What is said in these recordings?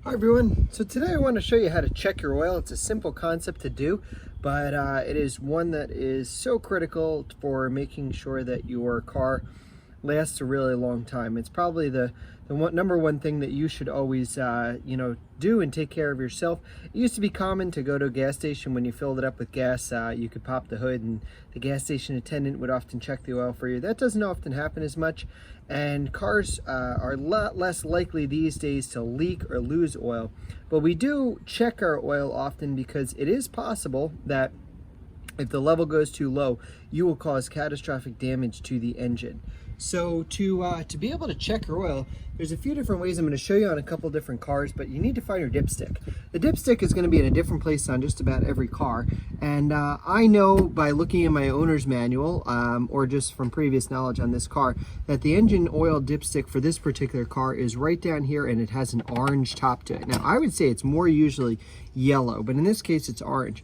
Hi everyone, so today I want to show you how to check your oil. It's a simple concept to do, but it is one that is so critical for making sure that your car lasts a really long time. It's probably the number one thing that you should always do and take care of yourself. It used to be common to go to a gas station. When you filled it up with gas, you could pop the hood and the gas station attendant would often check the oil for you. That doesn't often happen as much, and cars are a lot less likely these days to leak or lose oil. But we do check our oil often because it is possible that if the level goes too low, you will cause catastrophic damage to the engine. So to be able to check your oil, there's a few different ways. I'm going to show you on a couple different cars, but you need to find your dipstick. The dipstick is going to be in a different place on just about every car, and I know by looking at my owner's manual or just from previous knowledge on this car that the engine oil dipstick for this particular car is right down here, and it has an orange top to it. Now I would say it's more usually yellow, but in this case it's orange.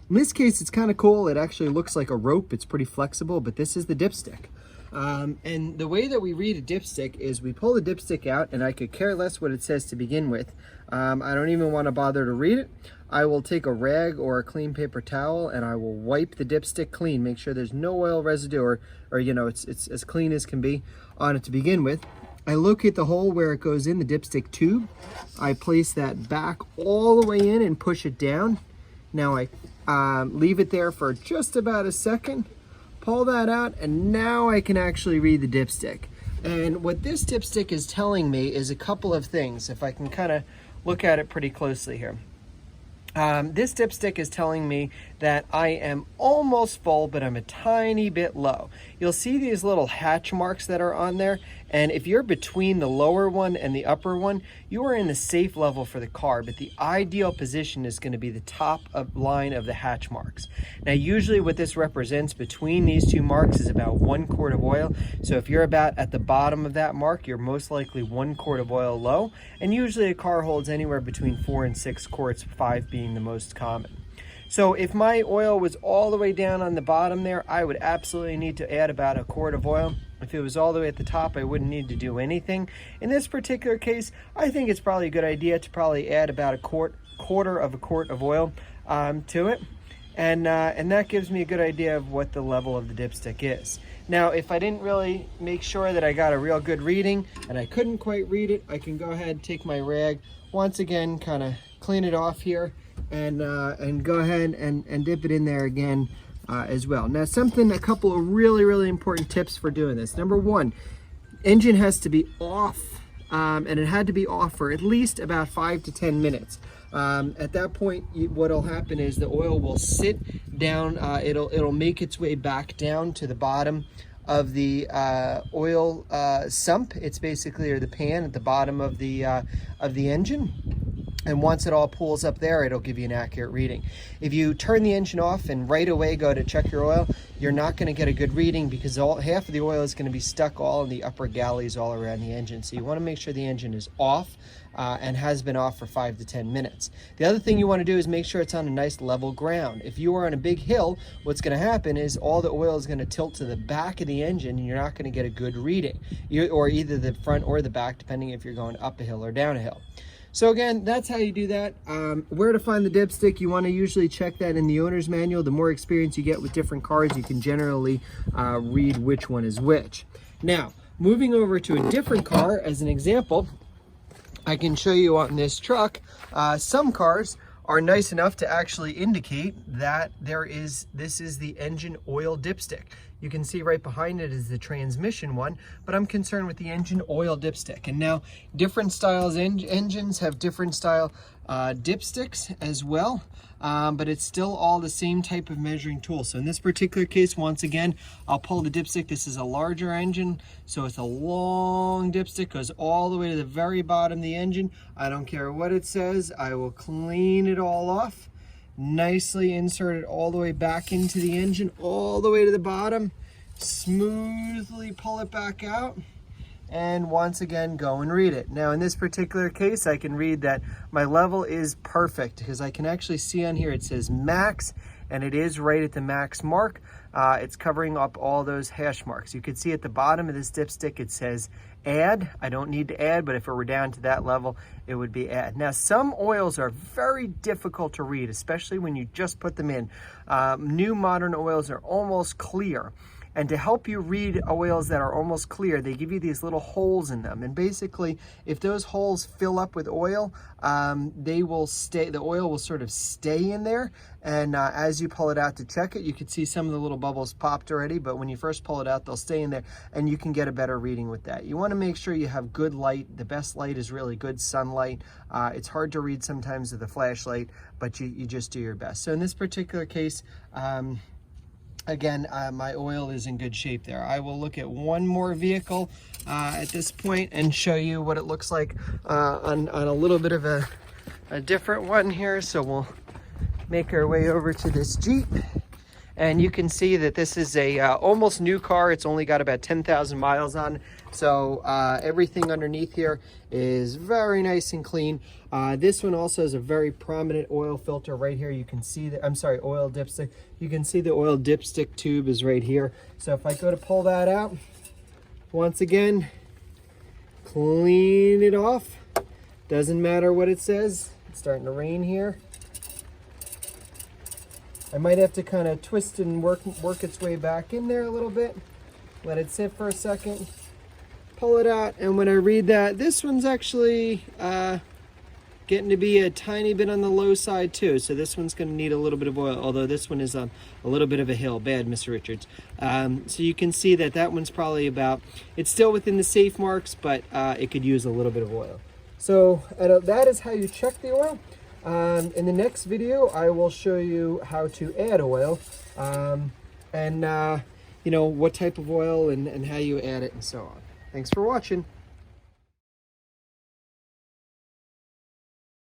In this case it's kind of cool. It actually looks like a rope. It's pretty flexible, but this is the dipstick. And the way that we read a dipstick is we pull the dipstick out, and I could care less what it says to begin with. I don't even want to bother to read it. I will take a rag or a clean paper towel and I will wipe the dipstick clean, make sure there's no oil residue or it's as clean as can be on it to begin with. I locate the hole where it goes in, the dipstick tube. I place that back all the way in and push it down. Now I leave it there for just about a second. Pull that out, and now I can actually read the dipstick. And what this dipstick is telling me is a couple of things, if I can kind of look at it pretty closely here. This dipstick is telling me that I am almost full, but I'm a tiny bit low. You'll see these little hatch marks that are on there, and if you're between the lower one and the upper one, you are in the safe level for the car, but the ideal position is going to be the top line of the hatch marks. Now usually what this represents between these two marks is about 1 quart of oil. So if you're about at the bottom of that mark, you're most likely 1 quart of oil low, and usually a car holds anywhere between 4 and 6 quarts, 5 being the most common. So if my oil was all the way down on the bottom there, I would absolutely need to add about 1 quart of oil. If it was all the way at the top, I wouldn't need to do anything. In this particular case, I think it's probably a good idea to probably add about 1/4 of a quart of oil to it. And that gives me a good idea of what the level of the dipstick is. Now, if I didn't really make sure that I got a real good reading and I couldn't quite read it, I can go ahead and take my rag, once again, kind of clean it off here, and go ahead and dip it in there again as well. Now, a couple of really important tips for doing this. Number one, engine has to be off, and it had to be off for at least about 5 to 10 minutes. At that point, what'll happen is the oil will sit down. It'll make its way back down to the bottom of the oil sump. It's basically, or the pan at the bottom of the engine. And once it all pulls up there, it'll give you an accurate reading. If you turn the engine off and right away go to check your oil, you're not going to get a good reading because half of the oil is going to be stuck all in the upper galleys all around the engine. So you want to make sure the engine is off and has been off for 5 to 10 minutes. The other thing you want to do is make sure it's on a nice level ground. If you are on a big hill, what's going to happen is all the oil is going to tilt to the back of the engine and you're not going to get a good reading, or either the front or the back, depending if you're going up a hill or down a hill. So again, that's how you do that. Where to find the dipstick, you want to usually check that in the owner's manual. The more experience you get with different cars, you can generally read which one is which. Now, moving over to a different car as an example, I can show you on this truck, some cars are nice enough to actually indicate that this is the engine oil dipstick. You can see right behind it is the transmission one, but I'm concerned with the engine oil dipstick. And now different styles engines have different style dipsticks as well, but it's still all the same type of measuring tool. So in this particular case, once again, I'll pull the dipstick. This is a larger engine, so it's a long dipstick, goes all the way to the very bottom of the engine. I don't care what it says, I will clean it all off. Nicely insert it all the way back into the engine, all the way to the bottom, smoothly pull it back out, and once again go and read it. Now in this particular case, I can read that my level is perfect because I can actually see on here it says max, and it is right at the max mark. it's covering up all those hash marks. You can see at the bottom of this dipstick it says add. I don't need to add, but if it were down to that level, it would be add. Now, some oils are very difficult to read, especially when you just put them in. New modern oils are almost clear. And to help you read oils that are almost clear, they give you these little holes in them. And basically, if those holes fill up with oil, they will stay, the oil will sort of stay in there. And as you pull it out to check it, you can see some of the little bubbles popped already, but when you first pull it out, they'll stay in there and you can get a better reading with that. You want to make sure you have good light. The best light is really good sunlight. It's hard to read sometimes with a flashlight, but you just do your best. So in this particular case, again, my oil is in good shape there. I will look at one more vehicle at this point and show you what it looks like on a little bit of a different one here. So we'll make our way over to this Jeep. And you can see that this is a almost new car. It's only got about 10,000 miles on. So everything underneath here is very nice and clean. This one also has a very prominent oil filter right here. You can see the, oil dipstick. You can see the oil dipstick tube is right here. So if I go to pull that out, once again, clean it off. Doesn't matter what it says. It's starting to rain here. I might have to kind of twist and work its way back in there a little bit. Let it sit for a second. Pull it out, and when I read that, this one's actually getting to be a tiny bit on the low side too. So this one's going to need a little bit of oil, although this one is on a little bit of a hill. Bad, Mr. Richards. So you can see that that one's probably about, it's still within the safe marks, but it could use a little bit of oil. So that is how you check the oil. In the next video, I will show you how to add oil and you know, what type of oil and how you add it and so on. Thanks for watching.